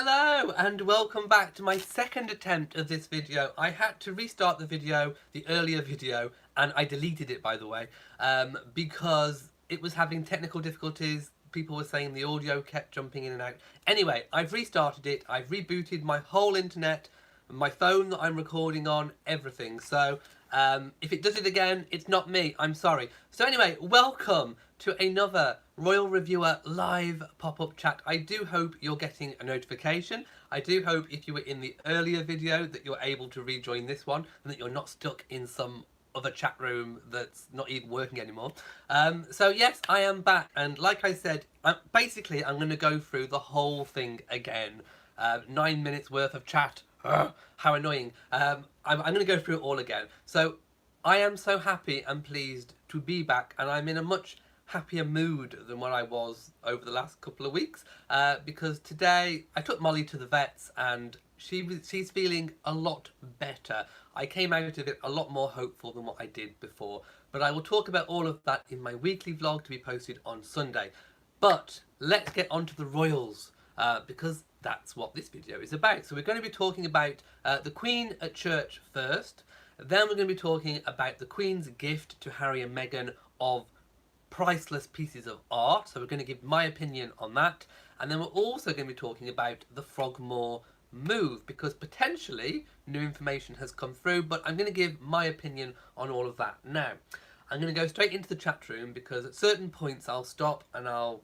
Hello and welcome back to my second attempt of this video. I had to restart the earlier video, and I deleted it, by the way, because it was having technical difficulties. People were saying the audio kept jumping in and out. Anyway, I've restarted it. I've rebooted my whole internet, my phone that I'm recording on, everything. So if it does it again, it's not me. I'm sorry. So anyway, welcome to another Royal Reviewer live pop-up chat. I do hope you're getting a notification. I do hope if you were in the earlier video that you're able to rejoin this one and that you're not stuck in some other chat room that's not even working anymore. So yes, I am back, and like I said, basically I'm going to go through the whole thing again. 9 minutes worth of chat. How annoying. I'm going to go through it all again. So I am so happy and pleased to be back, and I'm in a much happier mood than what I was over the last couple of weeks, because today I took Molly to the vets and she's feeling a lot better. I came out of it a lot more hopeful than what I did before, but I will talk about all of that in my weekly vlog to be posted on Sunday. But let's get on to the royals, because that's what this video is about. So we're going to be talking about the Queen at church first, then we're going to be talking about the Queen's gift to Harry and Meghan of priceless pieces of art, so we're going to give my opinion on that, and then we're also going to be talking about the Frogmore move, because potentially new information has come through, but I'm going to give my opinion on all of that now. I'm going to go straight into the chat room, because at certain points I'll stop and I'll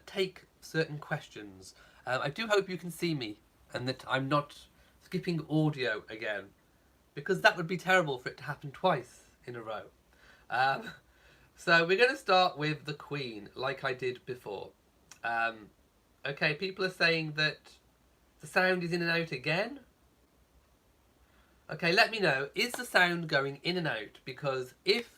take certain questions. I do hope you can see me and that I'm not skipping audio again, because that would be terrible for it to happen twice in a row. So we're going to start with the Queen, like I did before. Okay, people are saying that the sound is in and out again. Okay, let me know, is the sound going in and out? Because if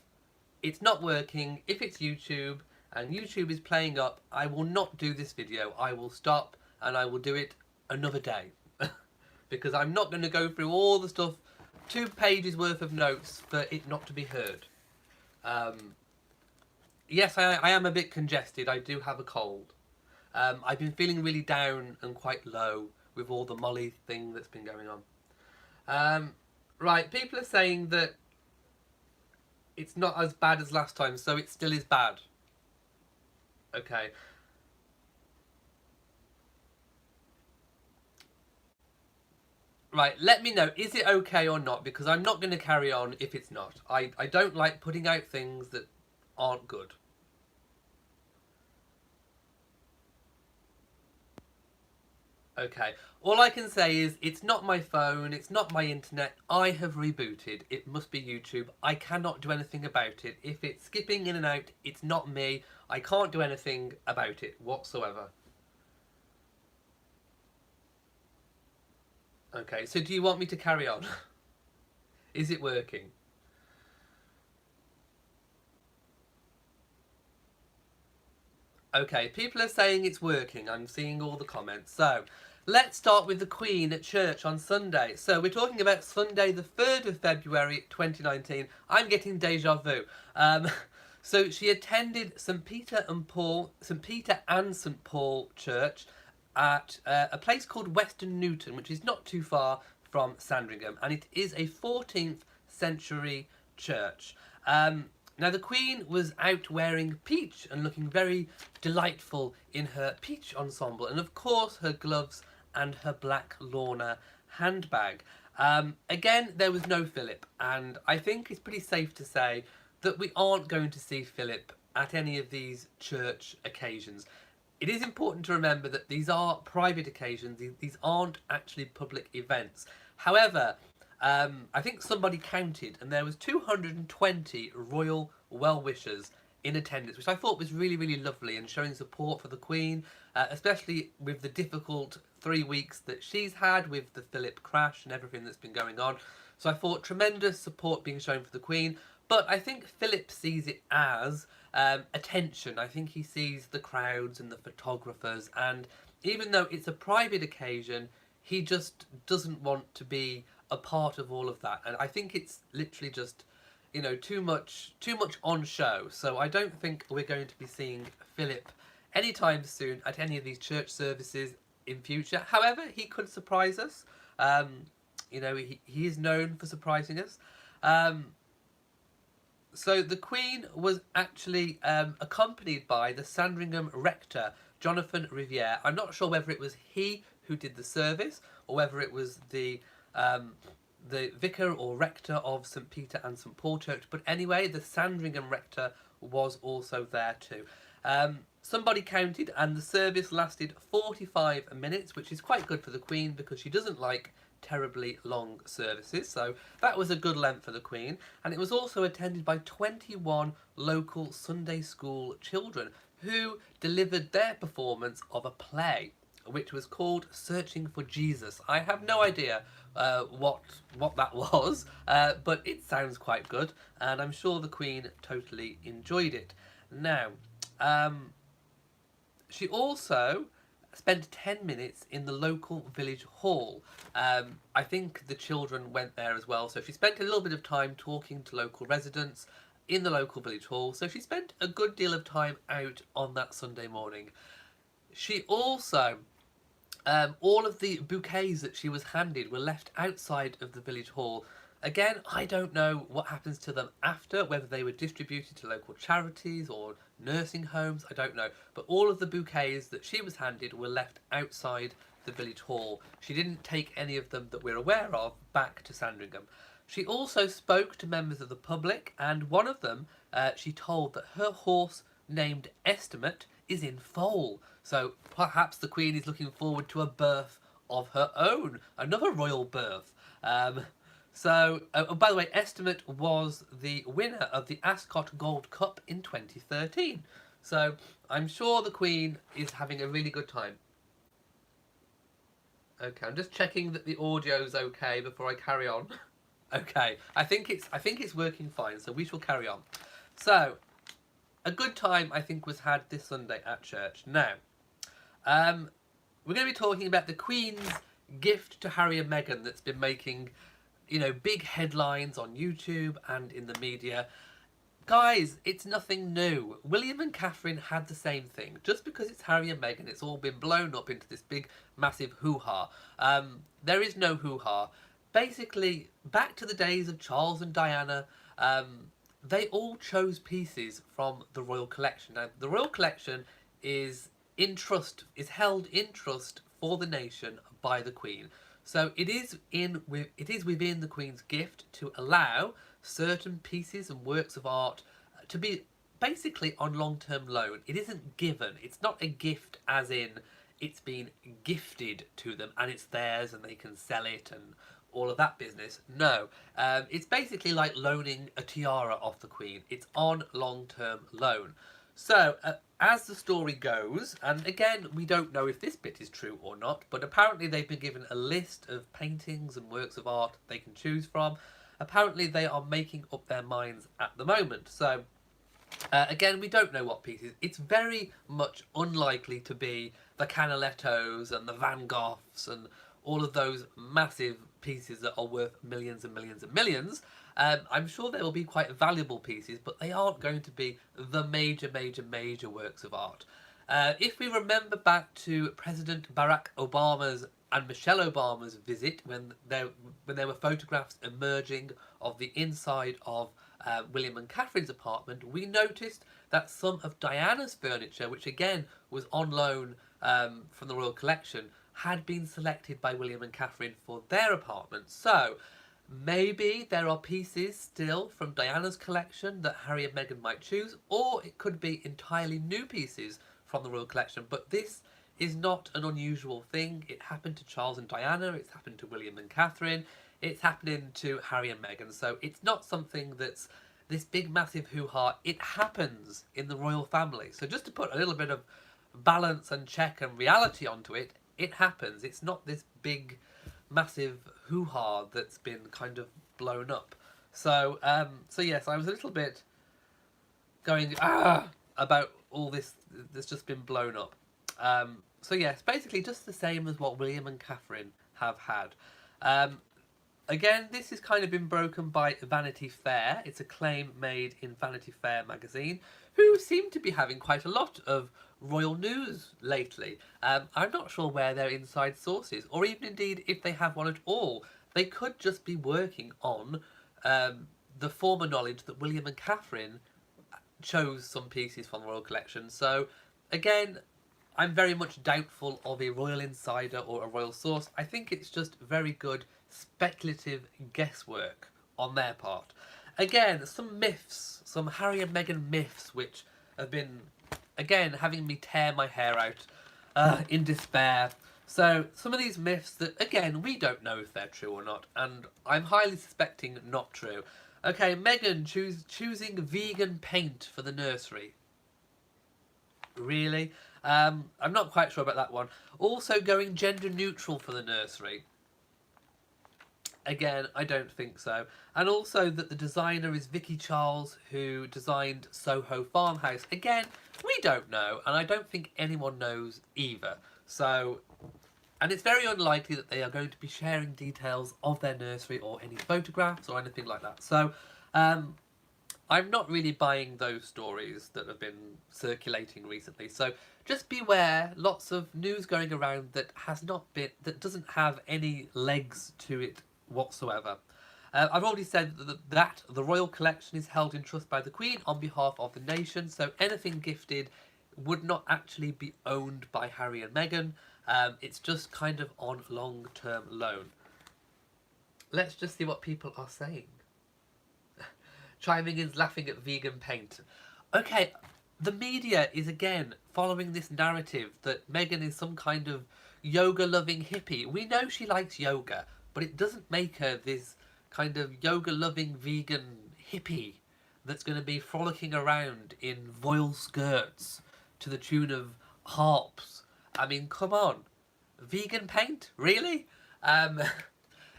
it's not working, if it's YouTube and YouTube is playing up, I will not do this video. I will stop and I will do it another day. Because I'm not going to go through all the stuff, 2 pages worth of notes for it not to be heard. Yes, I am a bit congested. I do have a cold. I've been feeling really down and quite low with all the Molly thing that's been going on. Right, people are saying that it's not as bad as last time, so it still is bad. Okay. Right, let me know, is it okay or not? Because I'm not going to carry on if it's not. I don't like putting out things that aren't good. Okay, all I can say is it's not my phone, it's not my internet, I have rebooted, it must be YouTube, I cannot do anything about it. If it's skipping in and out, it's not me, I can't do anything about it whatsoever. Okay, so do you want me to carry on? Is it working? Okay, people are saying it's working. I'm seeing all the comments. So, let's start with the Queen at church on Sunday. So, we're talking about Sunday the 3rd of February 2019. I'm getting deja vu. So, she attended St Peter and St Paul Church at a place called Weston Newton, which is not too far from Sandringham, and it is a 14th century church. Now the Queen was out wearing peach and looking very delightful in her peach ensemble, and of course her gloves and her black Lorna handbag. Again, there was no Philip, and I think it's pretty safe to say that we aren't going to see Philip at any of these church occasions. It is important to remember that these are private occasions, these aren't actually public events. However, I think somebody counted and there was 220 royal well-wishers in attendance, which I thought was really, really lovely and showing support for the Queen, especially with the difficult 3 weeks that she's had with the Philip crash and everything that's been going on. So I thought tremendous support being shown for the Queen, but I think Philip sees it as attention. I think he sees the crowds and the photographers, and even though it's a private occasion, he just doesn't want to be a part of all of that, and I think it's literally just, you know, too much on show. So I don't think we're going to be seeing Philip anytime soon at any of these church services. in future. However, he could surprise us. You know, he is known for surprising us. So the Queen was actually accompanied by the Sandringham rector, Jonathan Riviere. I'm not sure whether it was he who did the service or whether it was the vicar or rector of St Peter and St Paul Church. But anyway, the Sandringham rector was also there too. Somebody counted and the service lasted 45 minutes, which is quite good for the Queen because she doesn't like terribly long services, so that was a good length for the Queen. And it was also attended by 21 local Sunday school children who delivered their performance of a play which was called Searching for Jesus. I have no idea what that was, but it sounds quite good, and I'm sure the Queen totally enjoyed it. Now, she also spent 10 minutes in the local village hall. I think the children went there as well, so she spent a little bit of time talking to local residents in the local village hall, so she spent a good deal of time out on that Sunday morning. She also, all of the bouquets that she was handed were left outside of the village hall. Again, I don't know what happens to them after, whether they were distributed to local charities or nursing homes, I don't know. But all of the bouquets that she was handed were left outside the village hall. She didn't take any of them that we're aware of back to Sandringham. She also spoke to members of the public, and one of them, she told that her horse named Estimate is in foal. So perhaps the Queen is looking forward to a birth of her own, another royal birth. So, by the way, Estimate was the winner of the Ascot Gold Cup in 2013. So, I'm sure the Queen is having a really good time. Okay, I'm just checking that the audio's okay before I carry on. Okay, I think it's working fine, so we shall carry on. So, a good time I think was had this Sunday at church. Now, we're going to be talking about the Queen's gift to Harry and Meghan that's been making, you know, big headlines on YouTube and in the media. Guys, it's nothing new. William and Catherine had the same thing. Just because it's Harry and Meghan, it's all been blown up into this big, massive hoo-ha. There is no hoo-ha. Basically, back to the days of Charles and Diana, they all chose pieces from the Royal Collection. Now, the Royal Collection is held in trust for the nation by the Queen. So it is within the Queen's gift to allow certain pieces and works of art to be basically on long-term loan. It isn't given. It's not a gift as in it's been gifted to them and it's theirs and they can sell it and all of that business. No, it's basically like loaning a tiara off the Queen. It's on long-term loan. So, as the story goes, and again, we don't know if this bit is true or not, but apparently they've been given a list of paintings and works of art they can choose from. Apparently they are making up their minds at the moment. So, again, we don't know what pieces. It's very much unlikely to be the Canalettos and the Van Goghs and all of those massive pieces that are worth millions and millions and millions. I'm sure they will be quite valuable pieces, but they aren't going to be the major works of art. If we remember back to President Barack Obama's and Michelle Obama's visit, when there were photographs emerging of the inside of William and Catherine's apartment, we noticed that some of Diana's furniture, which again was on loan from the Royal Collection, had been selected by William and Catherine for their apartment. So, maybe there are pieces still from Diana's collection that Harry and Meghan might choose, or it could be entirely new pieces from the Royal Collection. But this is not an unusual thing. It happened to Charles and Diana, it's happened to William and Catherine, it's happening to Harry and Meghan. So it's not something that's this big massive hoo-ha. It happens in the royal family. So just to put a little bit of balance and check and reality onto it, it happens. It's not this big massive hoo-ha that's been kind of blown up. So yes, I was a little bit going about all this that's just been blown up. So yes, basically just the same as what William and Catherine have had. Again, this has kind of been broken by Vanity Fair. It's a claim made in Vanity Fair magazine, who seem to be having quite a lot of royal news lately. I'm not sure where their inside source is, or even indeed if they have one at all. They could just be working on the former knowledge that William and Catherine chose some pieces from the royal collection. So, again, I'm very much doubtful of a royal insider or a royal source. I think it's just very good speculative guesswork on their part. Again, some myths, some Harry and Meghan myths, which have been, again, having me tear my hair out in despair. So, some of these myths that, again, we don't know if they're true or not, and I'm highly suspecting not true. Okay, Meghan choosing vegan paint for the nursery. Really? I'm not quite sure about that one. Also going gender neutral for the nursery. Again, I don't think so. And also that the designer is Vicky Charles, who designed Soho Farmhouse. Again, we don't know, and I don't think anyone knows either. So, and it's very unlikely that they are going to be sharing details of their nursery or any photographs or anything like that. So, I'm not really buying those stories that have been circulating recently. So just beware, lots of news going around that that doesn't have any legs to it whatsoever. I've already said that the royal collection is held in trust by the Queen on behalf of the nation, so anything gifted would not actually be owned by Harry and Meghan. It's just kind of on long-term loan. Let's just see what people are saying. Chiming in, laughing at vegan paint. Okay, the media is again following this narrative that Meghan is some kind of yoga-loving hippie. We know she likes yoga, but it doesn't make her this kind of yoga-loving vegan hippie that's going to be frolicking around in voile skirts to the tune of harps. I mean, come on. Vegan paint? Really?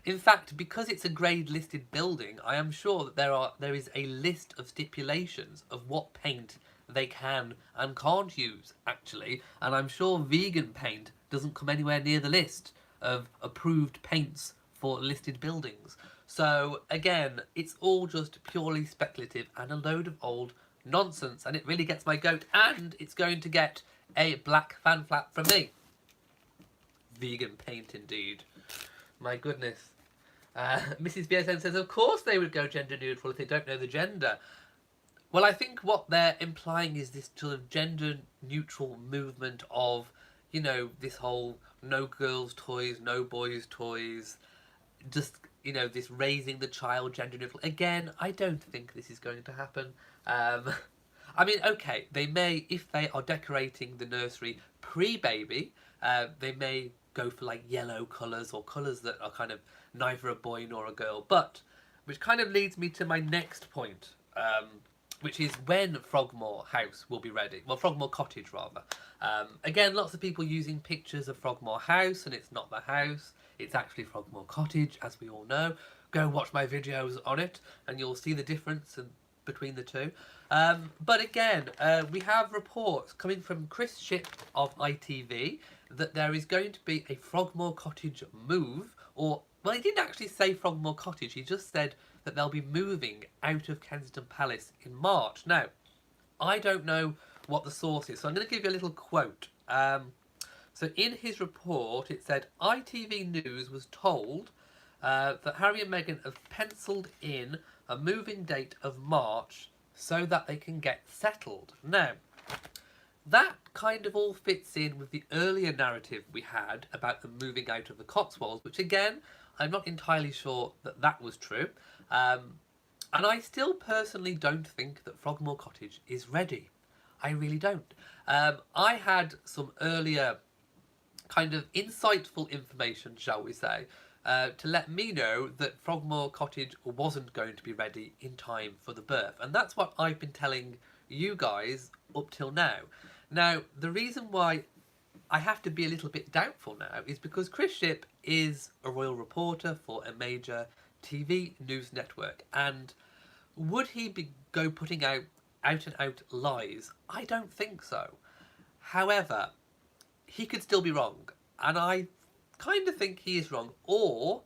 In fact, because it's a grade listed building, I am sure that there is a list of stipulations of what paint they can and can't use, actually, and I'm sure vegan paint doesn't come anywhere near the list of approved paints for listed buildings. So, again, it's all just purely speculative and a load of old nonsense, and it really gets my goat, and it's going to get a black fan flap from me. Vegan paint, indeed. My goodness. Mrs. BSN says, of course they would go gender neutral if they don't know the gender. Well, I think what they're implying is this sort of gender neutral movement of, you know, this whole no girls' toys, no boys' toys, just, you know, this raising the child gender neutral. Again, I don't think this is going to happen. I mean, okay, they may, if they are decorating the nursery pre-baby, they may go for like yellow colours or colours that are kind of neither a boy nor a girl. But, which kind of leads me to my next point, which is when Frogmore House will be ready. Well, Frogmore Cottage, rather. Again, lots of people using pictures of Frogmore House, and it's not the house. It's actually Frogmore Cottage, as we all know. Go watch my videos on it, and you'll see the difference between the two. But again, we have reports coming from Chris Shipp of ITV that there is going to be a Frogmore Cottage move, or, well, he didn't actually say Frogmore Cottage, he just said that they'll be moving out of Kensington Palace in March. Now, I don't know what the source is, so I'm going to give you a little quote. So in his report, it said, ITV News was told that Harry and Meghan have penciled in a moving date of March so that they can get settled. Now, that kind of all fits in with the earlier narrative we had about them moving out of the Cotswolds, which again, I'm not entirely sure that that was true. And I still personally don't think that Frogmore Cottage is ready. I really don't. I had some earlier kind of insightful information, shall we say, to let me know that Frogmore Cottage wasn't going to be ready in time for the birth. And that's what I've been telling you guys up till now. Now, the reason why I have to be a little bit doubtful now is because Chris Shipp is a royal reporter for a major TV news network. And would he go putting out and out lies? I don't think so. However, he could still be wrong. And I kind of think he is wrong. Or,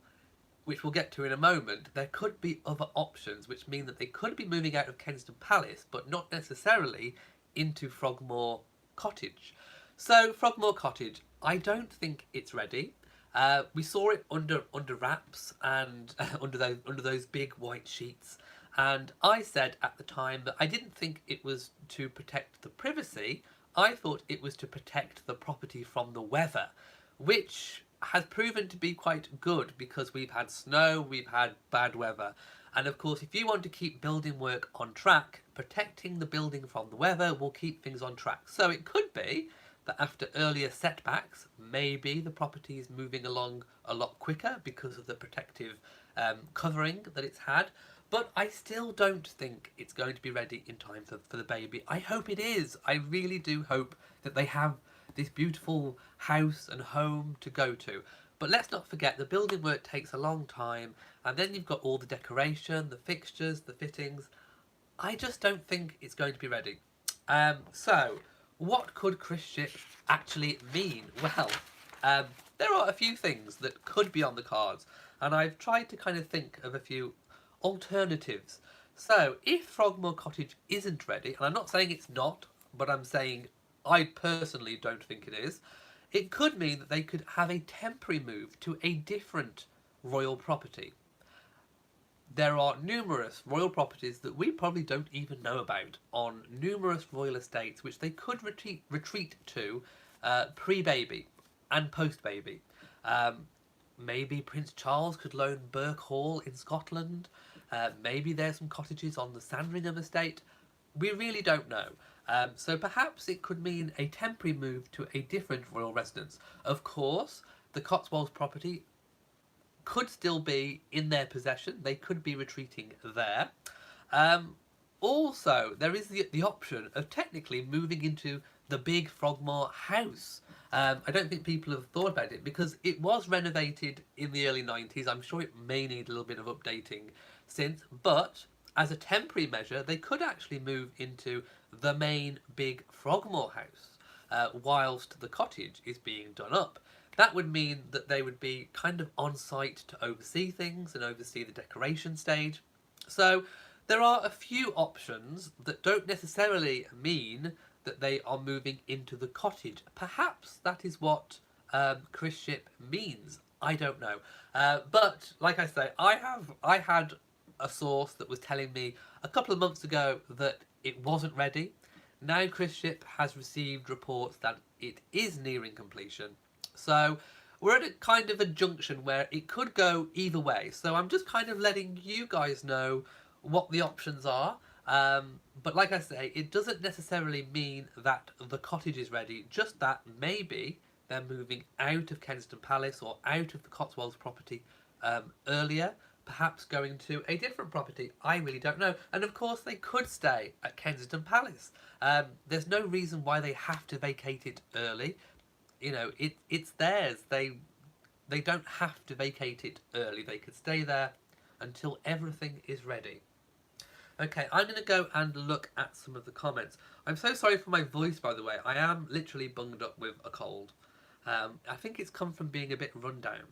which we'll get to in a moment, there could be other options, which mean that they could be moving out of Kensington Palace, but not necessarily into Frogmore Cottage. So Frogmore Cottage, I don't think it's ready. We saw it under wraps and under those big white sheets, and I said at the time that I didn't think it was to protect the privacy. I thought it was to protect the property from the weather, which has proven to be quite good because we've had snow, we've had bad weather. And of course, if you want to keep building work on track, protecting the building from the weather will keep things on track. So it could be that after earlier setbacks, maybe the property is moving along a lot quicker because of the protective covering that it's had. But I still don't think it's going to be ready in time for the baby. I hope it is. I really do hope that they have this beautiful house and home to go to. But let's not forget, the building work takes a long time, and then you've got all the decoration, the fixtures, the fittings. I just don't think it's going to be ready. So, what could Chris Ship actually mean? Well, there are a few things that could be on the cards, and I've tried to kind of think of a few alternatives. So, if Frogmore Cottage isn't ready, and I'm not saying it's not, but I'm saying I personally don't think it is, it could mean that they could have a temporary move to a different royal property. There are numerous royal properties that we probably don't even know about on numerous royal estates which they could retreat to pre-baby and post-baby. Maybe Prince Charles could loan Burke Hall in Scotland. Maybe there's some cottages on the Sandringham estate. We really don't know. So perhaps it could mean a temporary move to a different royal residence. Of course, the Cotswolds property could still be in their possession. They could be retreating there. Also, there is the option of technically moving into the big Frogmore house. I don't think people have thought about it because it was renovated in the early 90s. I'm sure it may need a little bit of updating since, but as a temporary measure, they could actually move into the main big Frogmore house whilst the cottage is being done up. That would mean that they would be kind of on site to oversee things and oversee the decoration stage. So there are a few options that don't necessarily mean that they are moving into the cottage. Perhaps that is what Chris Ship means. I don't know. But like I say, I had a source that was telling me a couple of months ago that it wasn't ready. Now Chris Ship has received reports that it is nearing completion. So we're at a kind of a junction where it could go either way. So I'm just kind of letting you guys know what the options are. But like I say, it doesn't necessarily mean that the cottage is ready, just that maybe they're moving out of Kensington Palace or out of the Cotswolds property earlier, perhaps going to a different property. I really don't know. And of course they could stay at Kensington Palace. There's no reason why they have to vacate it early. You know, it's theirs. They don't have to vacate it early. They could stay there until everything is ready. Okay, I'm going to go and look at some of the comments. I'm so sorry for my voice, by the way. I am literally bunged up with a cold. I think it's come from being a bit run down.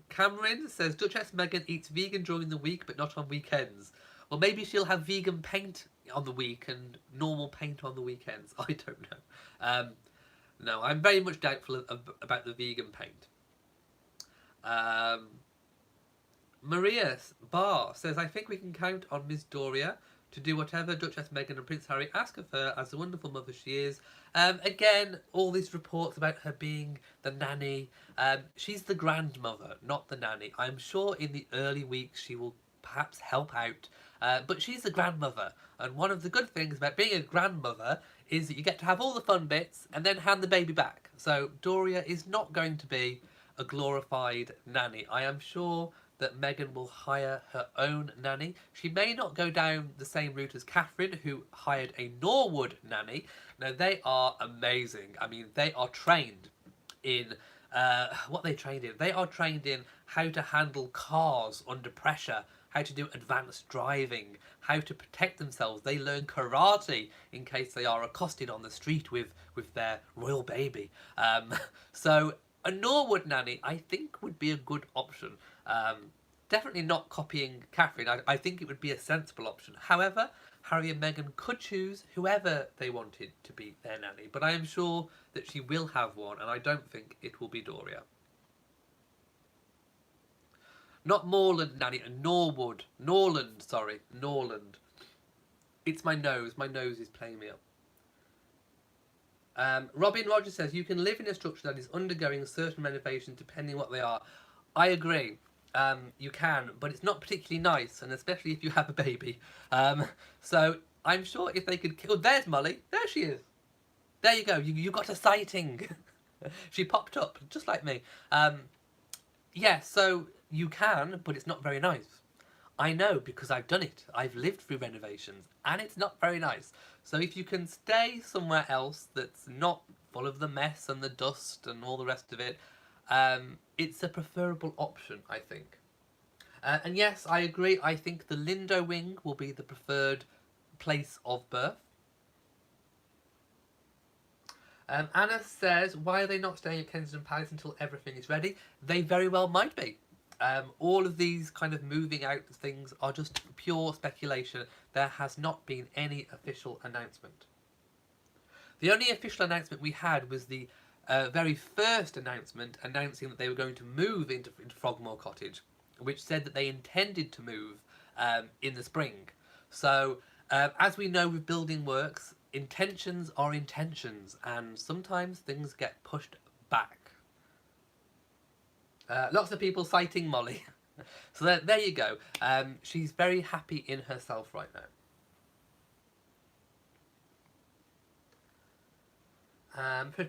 Cameron says, Duchess Meghan eats vegan during the week, but not on weekends. Well, maybe she'll have vegan paint on the week and normal paint on the weekends. I don't know. No, I'm very much doubtful about the vegan paint. Maria Barr says, I think we can count on Miss Doria to do whatever Duchess Meghan and Prince Harry ask of her as the wonderful mother she is. Again, all these reports about her being the nanny. She's the grandmother, not the nanny. I'm sure in the early weeks she will perhaps help out. But she's the grandmother. And one of the good things about being a grandmother is that you get to have all the fun bits and then hand the baby back. So Doria is not going to be a glorified nanny. I am sure that Meghan will hire her own nanny. She may not go down the same route as Catherine, who hired a Norwood nanny. Now, they are amazing. I mean, they are trained in... what they trained in? They are trained in how to handle cars under pressure, how to do advanced driving, how to protect themselves. They learn karate in case they are accosted on the street with their royal baby. So a Norwood nanny, I think, would be a good option. Definitely not copying Catherine. I think it would be a sensible option. However, Harry and Meghan could choose whoever they wanted to be their nanny, but I am sure that she will have one, and I don't think it will be Doria. Not Moreland nanny, Norwood. Norland, sorry. Norland. It's my nose. My nose is playing me up. Robin Rogers says, you can live in a structure that is undergoing certain renovations depending what they are. I agree. You can, but it's not particularly nice, and especially if you have a baby. So I'm sure if they could... Oh, there's Molly. There she is. There you go. You got a sighting. She popped up, just like me. Yeah, so you can, but it's not very nice. I know, because I've done it. I've lived through renovations, and it's not very nice. So if you can stay somewhere else that's not full of the mess and the dust and all the rest of it, it's a preferable option, I think. And yes, I agree. I think the Lindo wing will be the preferred place of birth. Anna says, why are they not staying at Kensington Palace until everything is ready? They very well might be. All of these kind of moving out things are just pure speculation. There has not been any official announcement. The only official announcement we had was the very first announcement announcing that they were going to move into Frogmore Cottage, which said that they intended to move in the spring. So, as we know with building works, intentions are intentions, and sometimes things get pushed back. Lots of people citing Molly. So there you go. She's very happy in herself right now.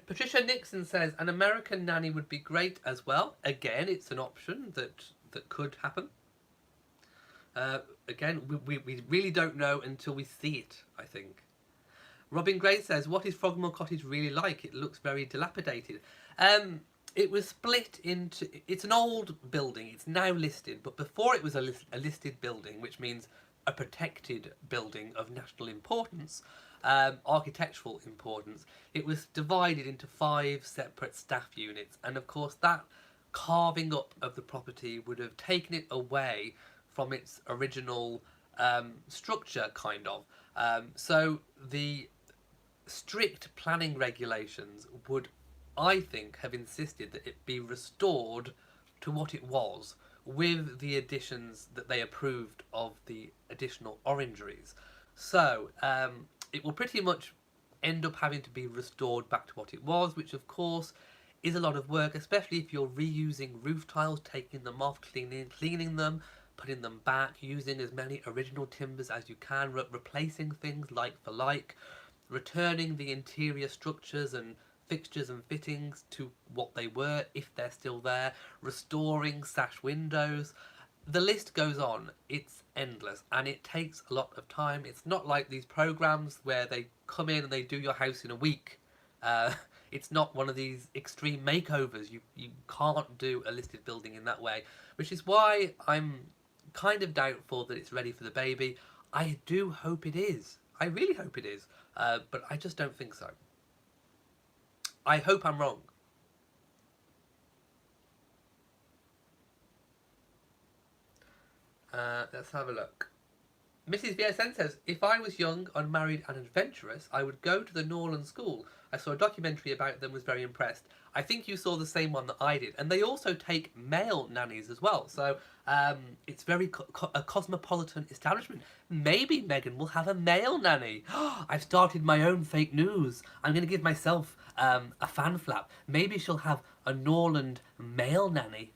Patricia Nixon says, an American nanny would be great as well. Again, it's an option that could happen. Again, we really don't know until we see it, I think. Robin Gray says, what is Frogmore Cottage really like? It looks very dilapidated. It was split into... It's an old building. It's now listed. But before it was a listed building, which means a protected building of national importance, architectural importance, it was divided into 5 separate staff units. And of course, that carving up of the property would have taken it away from its original structure, kind of. So the strict planning regulations would, I think, have insisted that it be restored to what it was, with the additions that they approved of the additional orangeries. So it will pretty much end up having to be restored back to what it was, which of course is a lot of work, especially if you're reusing roof tiles, taking them off, cleaning them, putting them back, using as many original timbers as you can, replacing things like for like, returning the interior structures and fixtures and fittings to what they were, if they're still there, restoring sash windows. The list goes on. It's endless, and it takes a lot of time. It's not like these programs where they come in and they do your house in a week. It's not one of these extreme makeovers. You can't do a listed building in that way, which is why I'm kind of doubtful that it's ready for the baby. I do hope it is. I really hope it is, but I just don't think so. I hope I'm wrong. Let's have a look. Mrs. VSN says, if I was young, unmarried and adventurous, I would go to the Norland School. I saw a documentary about them, was very impressed. I think you saw the same one that I did. And they also take male nannies as well. So it's very a cosmopolitan establishment. Maybe Meghan will have a male nanny. I've started my own fake news. I'm going to give myself a fan flap. Maybe she'll have a Norland male nanny.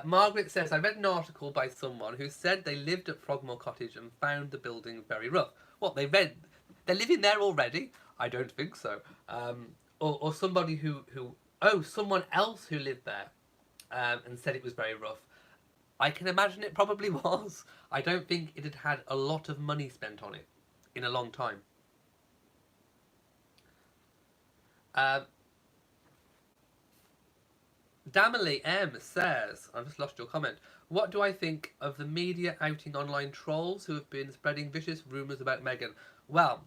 Margaret says, I read an article by someone who said they lived at Frogmore Cottage and found the building very rough. What, they're living there already? I don't think so. Or somebody someone else who lived there and said it was very rough. I can imagine it probably was. I don't think it had had a lot of money spent on it in a long time. Damily M says, I've just lost your comment, what do I think of the media outing online trolls who have been spreading vicious rumours about Meghan? Well,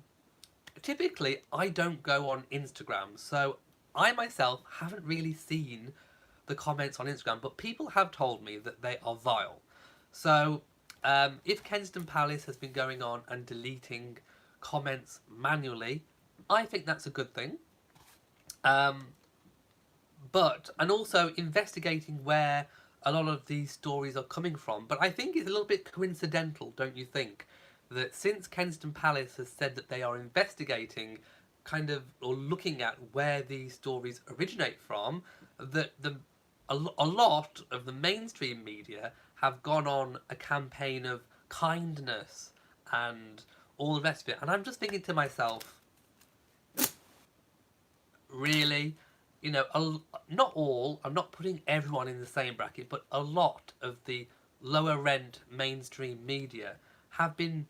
typically I don't go on Instagram, so I myself haven't really seen the comments on Instagram, but people have told me that they are vile. So if Kensington Palace has been going on and deleting comments manually, I think that's a good thing. And also investigating where a lot of these stories are coming from. But I think it's a little bit coincidental, don't you think, that since Kensington Palace has said that they are investigating kind of or looking at where these stories originate from, that a lot of the mainstream media have gone on a campaign of kindness and all the rest of it. And I'm just thinking to myself, really, you know, not all, I'm not putting everyone in the same bracket, but a lot of the lower rent mainstream media have been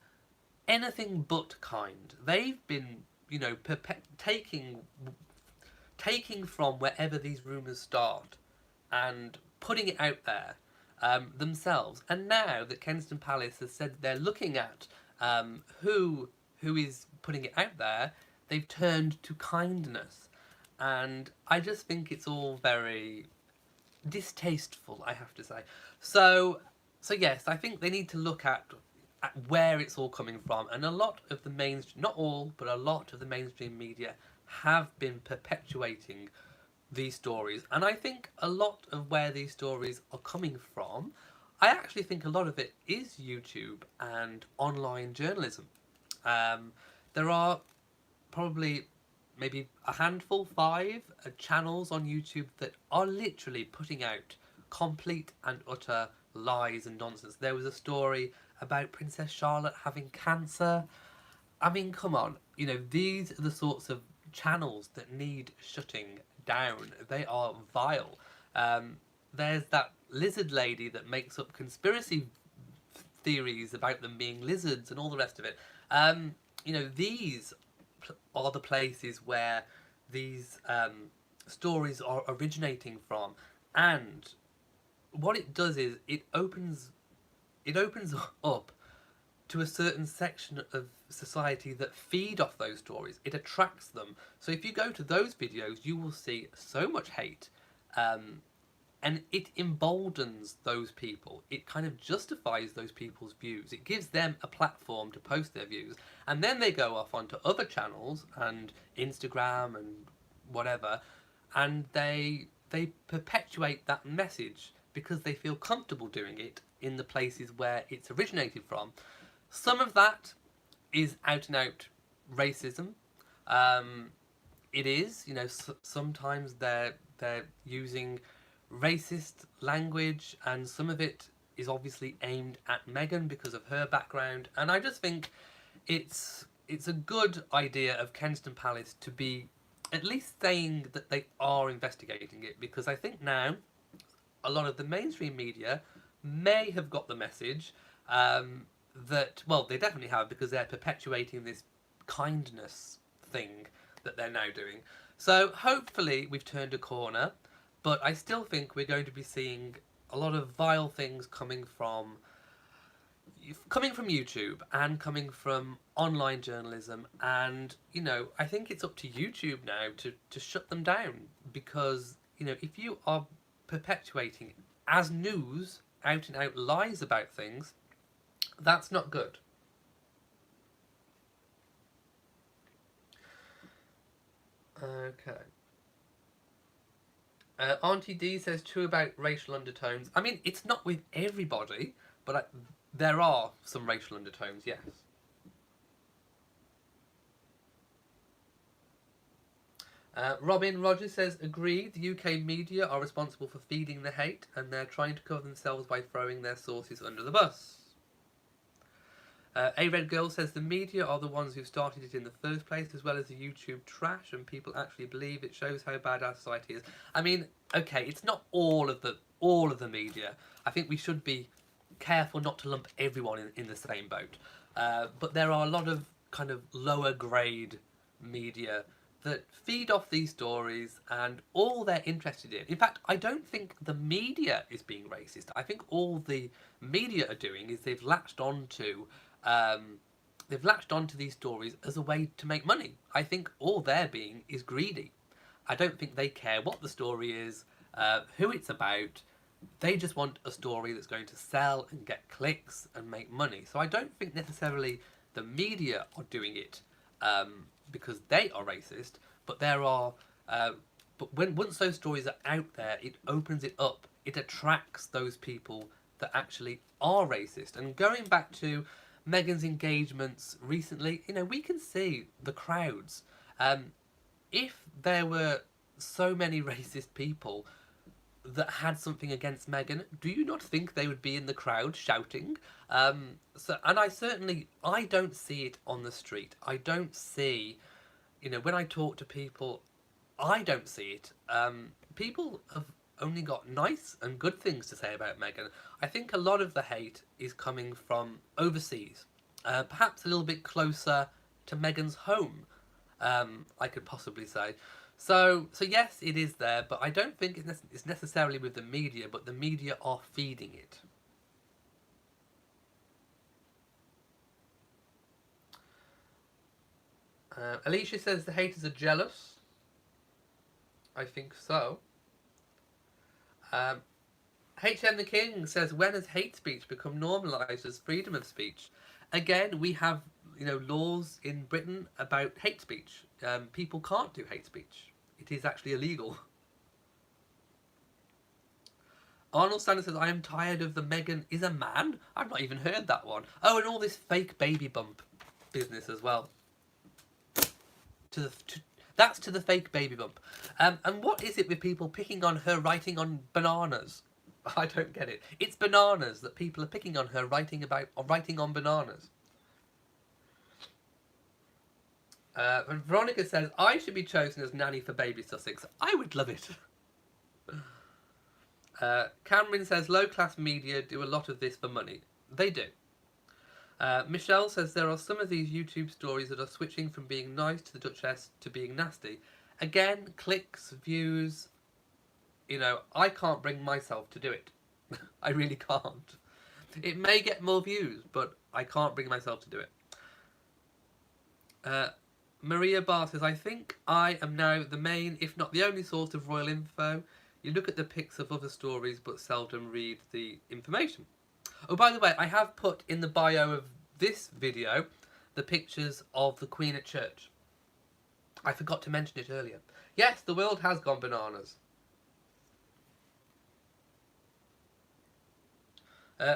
anything but kind. They've been, you know, taking from wherever these rumours start and putting it out there themselves. And now that Kensington Palace has said they're looking at who is putting it out there, they've turned to kindness. And I just think it's all very distasteful, I have to say. So yes, I think they need to look at where it's all coming from. And a lot of the mainstream, not all, but a lot of the mainstream media have been perpetuating these stories. And I think a lot of where these stories are coming from, I actually think a lot of it is YouTube and online journalism. There are probably maybe a handful, 5 channels on YouTube that are literally putting out complete and utter lies and nonsense. There was a story about Princess Charlotte having cancer. I mean, come on. You know, these are the sorts of channels that need shutting down. They are vile. There's that lizard lady that makes up conspiracy theories about them being lizards and all the rest of it. You know, these are the places where these stories are originating from, and what it does is it opens up to a certain section of society that feed off those stories. It attracts them. So if you go to those videos, you will see so much hate, and it emboldens those people. It kind of justifies those people's views. It gives them a platform to post their views. And then they go off onto other channels and Instagram and whatever, and they perpetuate that message because they feel comfortable doing it in the places where it's originated from. Some of that is out and out racism. It is, you know, sometimes they're using racist language, and some of it is obviously aimed at Meghan because of her background. And I just think it's a good idea of Kensington Palace to be at least saying that they are investigating it, because I think now a lot of the mainstream media may have got the message that, well, they definitely have, because they're perpetuating this kindness thing that they're now doing. So hopefully we've turned a corner, but I still think we're going to be seeing a lot of vile things coming from YouTube and coming from online journalism. And, you know, I think it's up to YouTube now to shut them down, because, you know, if you are perpetuating as news out and out lies about things, that's not good. Okay. Auntie D says, true about racial undertones. I mean, it's not with everybody, but there are some racial undertones, yes. Robin Rogers says, agreed, the UK media are responsible for feeding the hate, and they're trying to cover themselves by throwing their sources under the bus. A Red Girl says, the media are the ones who started it in the first place, as well as the YouTube trash, and people actually believe it. Shows how bad our society is. I mean, okay, it's not all of the media. I think we should be careful not to lump everyone in the same boat. But there are a lot of kind of lower grade media that feed off these stories, and all they're interested in fact, I don't think the media is being racist. I think all the media are doing is they've latched onto these stories as a way to make money. I think all they're being is greedy. I don't think they care what the story is. who it's about. They just want a story that's going to sell and get clicks and make money. So I don't think necessarily the media are doing it because they are racist, but there are. But once those stories are out there, it opens it up. It attracts those people that actually are racist. And going back to Meghan's engagements recently, we can see the crowds. If there were so many racist people that had something against Meghan, do you not think they would be in the crowd shouting? And I don't see it on the street. I don't see, when I talk to people, I don't see it. People have only got nice and good things to say about Meghan. I think a lot of the hate is coming from overseas, perhaps a little bit closer to Meghan's home, I could possibly say. So yes, it is there, but I don't think it's necessarily with the media, but the media are feeding it. Alicia says the haters are jealous. I think so. HM the King says, when has hate speech become normalised as freedom of speech? Again, we have laws in Britain about hate speech. People can't do hate speech. It is actually illegal. Arnold Sanders says, I am tired of the Meghan is a man. I've not even heard that one. Oh, and all this fake baby bump business as well. That's to the fake baby bump. And what is it with people picking on her writing on bananas? I don't get it. It's bananas that people are picking on her writing on bananas. And Veronica says, I should be chosen as nanny for baby Sussex. I would love it. Cameron says, low-class media do a lot of this for money. They do. Michelle says, there are some of these YouTube stories that are switching from being nice to the Duchess to being nasty. Again, clicks, views, I can't bring myself to do it. I really can't. It may get more views, but I can't bring myself to do it. Maria Barr says, I think I am now the main, if not the only source of royal info. You look at the pics of other stories, but seldom read the information. Oh, by the way, I have put in the bio of this video the pictures of the Queen at church. I forgot to mention it earlier. Yes, the world has gone bananas.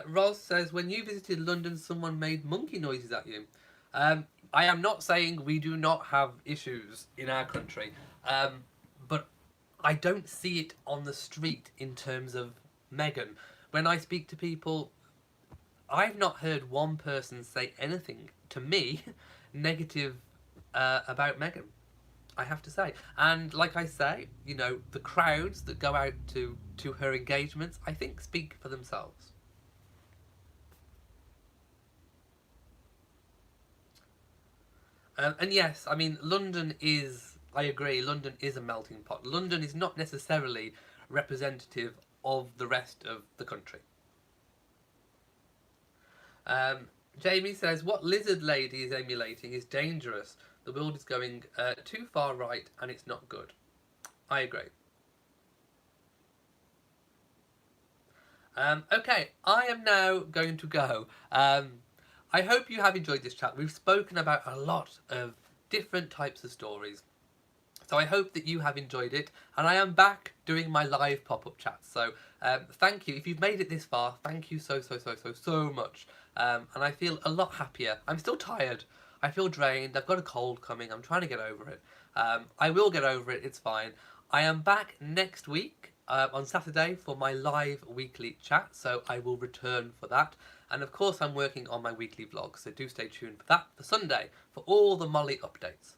Roz says, when you visited London, someone made monkey noises at you. I am not saying we do not have issues in our country, but I don't see it on the street in terms of Meghan. When I speak to people, I've not heard one person say anything to me negative about Meghan, I have to say. And like I say, the crowds that go out to her engagements, I think speak for themselves. And yes, I mean, London is, I agree, London is a melting pot. London is not necessarily representative of the rest of the country. Jamie says, what lizard lady is emulating is dangerous. The world is going too far right and it's not good. I agree. Okay, I am now going to go. I hope you have enjoyed this chat. We've spoken about a lot of different types of stories. So I hope that you have enjoyed it. And I am back doing my live pop-up chats. So thank you. If you've made it this far, thank you so much. And I feel a lot happier. I'm still tired. I feel drained. I've got a cold coming. I'm trying to get over it. I will get over it. It's fine. I am back next week on Saturday for my live weekly chat. So I will return for that. And of course, I'm working on my weekly vlog, so do stay tuned for that for Sunday for all the Molly updates.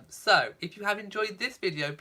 So, if you have enjoyed this video, please